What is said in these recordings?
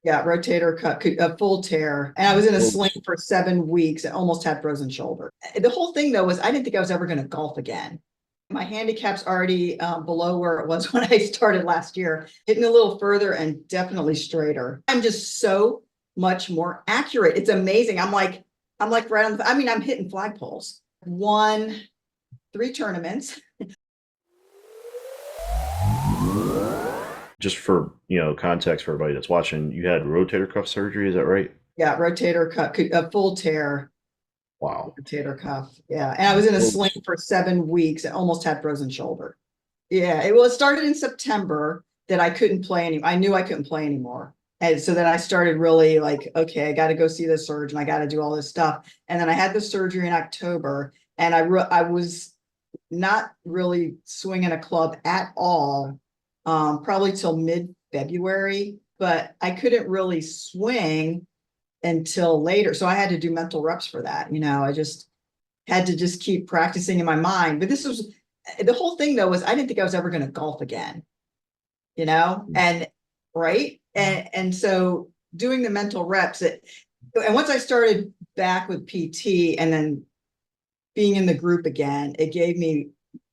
Yeah, rotator cuff, a full tear. And I was in a sling for 7 weeks and almost had frozen shoulder. The whole thing, though, was I didn't think I was ever going to golf again. My handicap's already below where it was when I started last year, hitting a little further and definitely straighter. I'm just so much more accurate. It's amazing. I'm like right on. I mean, I'm hitting flagpoles. Won 3 tournaments. Just for context for everybody that's watching, you had rotator cuff surgery, is that right? Yeah, rotator cuff, a full tear. Wow. Rotator cuff. Yeah. And I was in a sling for 7 weeks and almost had frozen shoulder. Yeah. It started in September that I couldn't play anymore. I knew I couldn't play anymore. And so then I started really like, okay, I got to go see the surgeon. I got to do all this stuff. And then I had the surgery in October, and I was not really swinging a club at all, probably till mid-February, but I couldn't really swing until later. So I had to do mental reps for that. I just had to just keep practicing in my mind. But this was the whole thing, though, was I didn't think I was ever going to golf again, and right. And so doing the mental reps, and once I started back with PT and then being in the group again, it gave me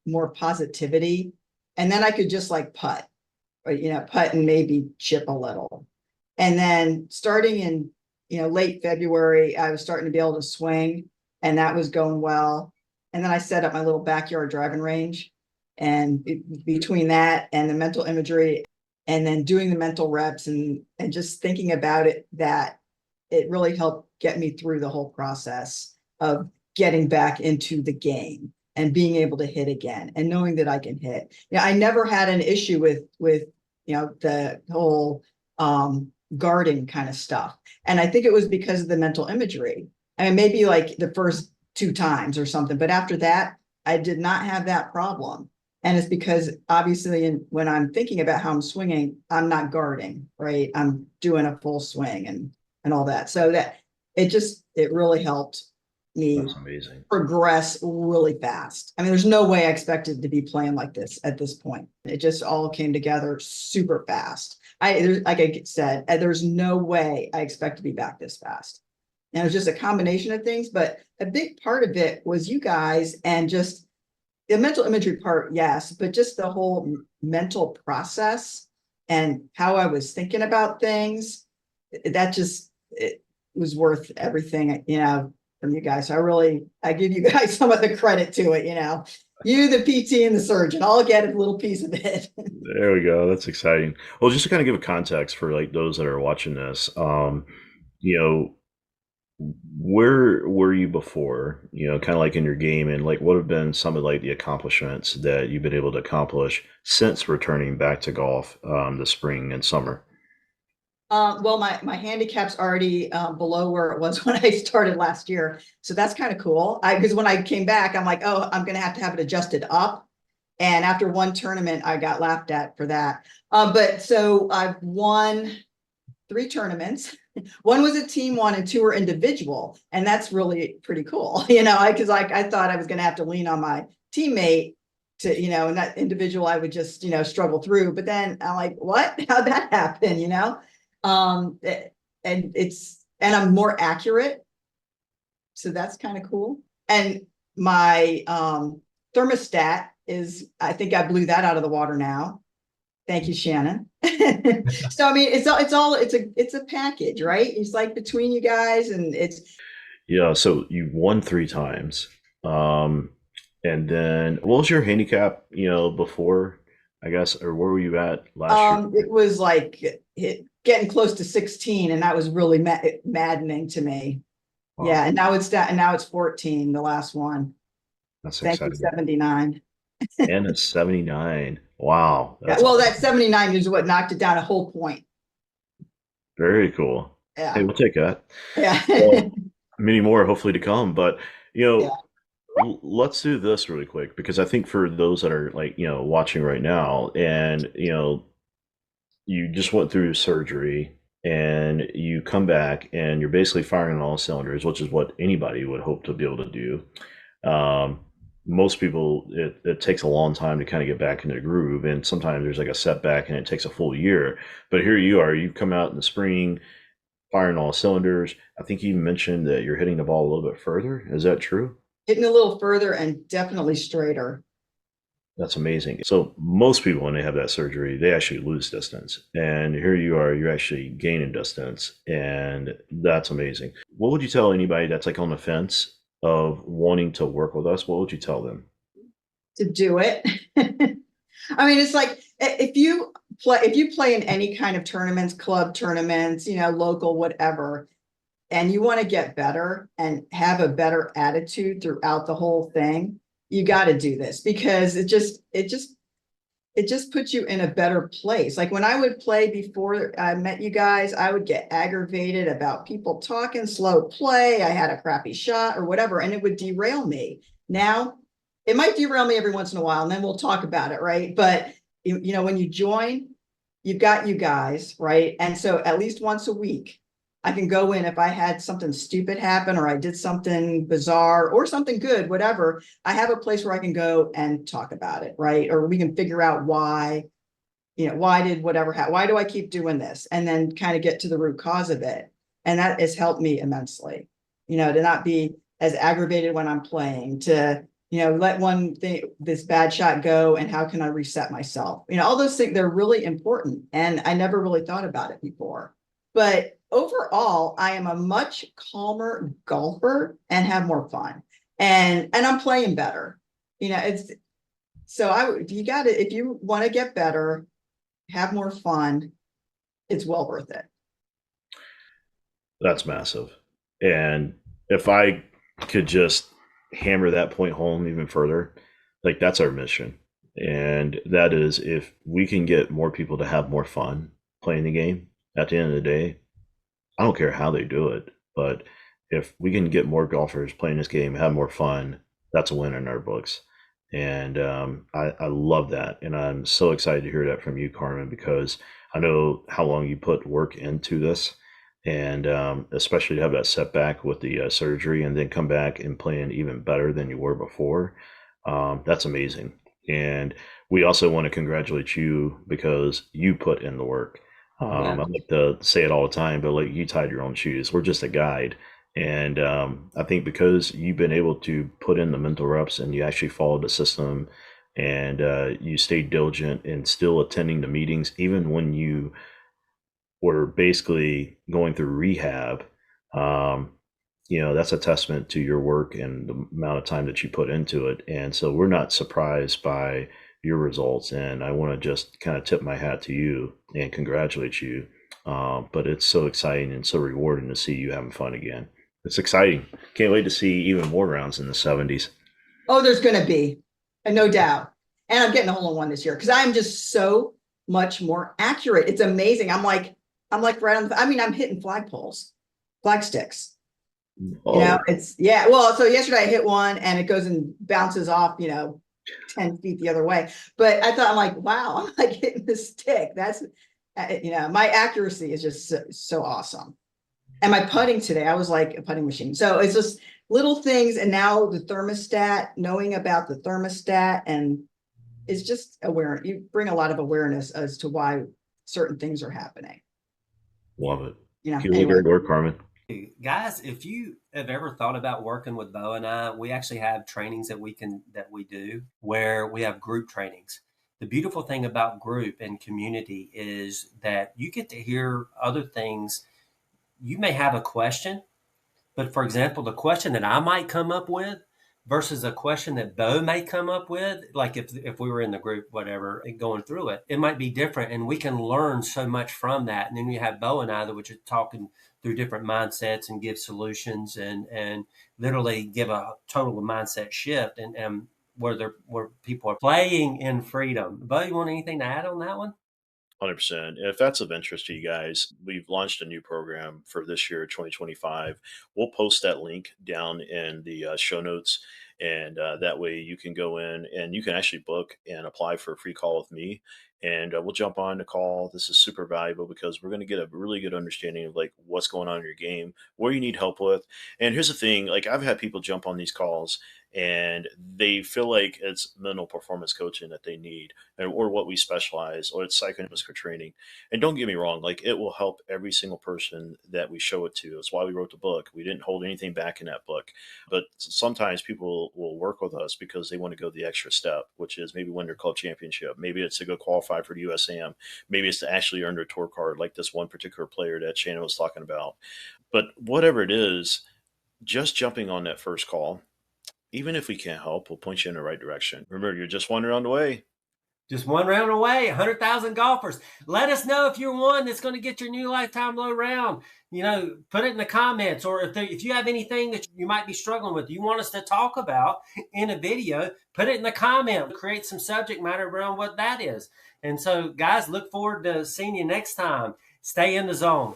more positivity. And then I could just like putt, or, putt and maybe chip a little. And then starting in, late February, I was starting to be able to swing, and that was going well. And then I set up my little backyard driving range. And between that and the mental imagery, and then doing the mental reps and just thinking about it, that it really helped get me through the whole process of getting back into the game and being able to hit again and knowing that I can hit. Yeah, I never had an issue with the whole guarding kind of stuff. And I think it was because of the mental imagery. I mean, maybe like the first 2 times or something, but after that, I did not have that problem. And it's because obviously when I'm thinking about how I'm swinging, I'm not guarding, right? I'm doing a full swing and all that. So that it really helped me That's amazing. progress really fast. I mean, there's no way I expected to be playing like this at this point. It just all came together super fast. Like I said, there's no way I expect to be back this fast. And it was just a combination of things, but a big part of it was you guys, and just the mental imagery part, yes, but just the whole mental process and how I was thinking about things. That just, it was worth everything, from you guys. So I give you guys some of the credit to it. You, the PT, and the surgeon all get a little piece of it. There we go. That's exciting. Well, just to kind of give a context for like those that are watching this, you know, where were you before? Kind of like in your game, and like what have been some of like the accomplishments that you've been able to accomplish since returning back to golf this spring and summer? Well, my handicap's already below where it was when I started last year, so that's kind of cool. Because when I came back, I'm like, oh, I'm gonna have to have it adjusted up. And after one tournament, I got laughed at for that. But so I've won 3 tournaments. One was a team one and 2 were individual, and that's really pretty cool. Because I thought I was going to have to lean on my teammate to, and that individual I would just, struggle through. But then I'm like, what? How'd that happen? Um, and I'm more accurate, so that's kind of cool. And my thermostat is, I think I blew that out of the water now. Thank you, Shannon. So I mean, it's a package, right? It's like between you guys, and it's Yeah, so you won 3 times. Um, and then what was your handicap, before, I guess, or where were you at last year? it was like getting close to 16, and that was really maddening to me. Yeah, Wow, and now it's 14, the last one. that's Thank you, exciting. 79. And a 79. Wow, Yeah, that's well, that awesome. 79 is what knocked it down a whole point. Very cool. Hey, Yeah. we'll take that. Yeah. Well, many more hopefully to come, but Yeah. let's do this really quick because I think for those that are like, watching right now and, you just went through surgery and you come back and you're basically firing on all cylinders, which is what anybody would hope to be able to do. Um, most people, it takes a long time to kind of get back into the groove, and sometimes there's like a setback and it takes a full year. But here you are, you've come out in the spring firing all cylinders. I think you mentioned that you're hitting the ball a little bit further. Is that true? Hitting a little further and definitely straighter. That's amazing. So most people, when they have that surgery, they actually lose distance, and here you are, you're actually gaining distance, and that's amazing. What would you tell anybody that's like on the fence of wanting to work with us? What would you tell them? To do it. I mean, it's like if you play in any kind of tournaments, club tournaments, local, whatever, and you want to get better and have a better attitude throughout the whole thing, you got to do this because it just puts you in a better place. Like when I would play before I met you guys, I would get aggravated about people talking slow play. I had a crappy shot or whatever, and it would derail me. Now, it might derail me every once in a while, and then we'll talk about it, right? But when you join, you've got you guys, right? And so at least once a week, I can go in if I had something stupid happen or I did something bizarre or something good, whatever. I have a place where I can go and talk about it, right? Or we can figure out why did whatever happen? Why do I keep doing this? And then kind of get to the root cause of it. And that has helped me immensely, to not be as aggravated when I'm playing, to, let one thing, this bad shot go and how can I reset myself? All those things, they're really important. And I never really thought about it before. But overall, I am a much calmer golfer and have more fun. And I'm playing better. It's so you got to, if you want to get better, have more fun, it's well worth it. That's massive. And if I could just hammer that point home even further, like that's our mission. And that is if we can get more people to have more fun playing the game at the end of the day, I don't care how they do it, but if we can get more golfers playing this game, have more fun, that's a win in our books. And I love that. And I'm so excited to hear that from you, Carmen, because I know how long you put work into this. And especially to have that setback with the surgery and then come back and playing even better than you were before. That's amazing. And we also want to congratulate you because you put in the work. I Yeah. like to say it all the time, but like you tied your own shoes. We're just a guide. And I think because you've been able to put in the mental reps and you actually followed the system and you stayed diligent and still attending the meetings, even when you were basically going through rehab, um, that's a testament to your work and the amount of time that you put into it. And so we're not surprised by your results. And I want to just kind of tip my hat to you and congratulate you. But it's so exciting and so rewarding to see you having fun again. It's exciting. Can't wait to see even more rounds in the 70s. Oh, there's going to be, and no doubt. And I'm getting a hole in one this year because I'm just so much more accurate. It's amazing. I'm like right on. I mean, I'm hitting flagpoles, flag sticks. Oh, It's yeah. Well, so yesterday I hit one and it goes and bounces off, 10 feet the other way. But I thought, I'm like, wow, I'm like hitting the stick. That's, my accuracy is just so awesome. And my putting today, I was like a putting machine. So it's just little things. And now the thermostat, knowing about the thermostat, and it's just aware. You bring a lot of awareness as to why certain things are happening. love it. Keep up the Anyway. great work, Carmen. Guys, if you have ever thought about working with Bo and I, we actually have trainings that we do where we have group trainings. The beautiful thing about group and community is that you get to hear other things. You may have a question, but for example, the question that I might come up with versus a question that Bo may come up with, like if we were in the group, whatever, and going through it, it might be different, and we can learn so much from that. And then you have Bo and I that which are talking through different mindsets and give solutions and literally give a total mindset shift and where people are playing in freedom. Bo, you want anything to add on that one? 100%. If that's of interest to you guys, we've launched a new program for this year, 2025. We'll post that link down in the show notes. And that way you can go in and you can actually book and apply for a free call with me. And we'll jump on the call. This is super valuable because we're going to get a really good understanding of like what's going on in your game, where you need help with. And here's the thing, like I've had people jump on these calls and they feel like it's mental performance coaching that they need, or what we specialize, or it's psychomotor training. And don't get me wrong, like it will help every single person that we show it to. That's why we wrote the book. We didn't hold anything back in that book. But sometimes people will work with us because they want to go the extra step, which is maybe win their club championship. Maybe it's to go qualify for the USAM. Maybe it's to actually earn their tour card, like this one particular player that Shannon was talking about. But whatever it is, just jumping on that first call, even if we can't help, we'll point you in the right direction. Remember, you're just one round away. Just one round away, 100,000 golfers. Let us know if you're one that's going to get your new lifetime low round. Put it in the comments, or if you have anything that you might be struggling with, you want us to talk about in a video, put it in the comment. Create some subject matter around what that is. And so, guys, look forward to seeing you next time. Stay in the zone.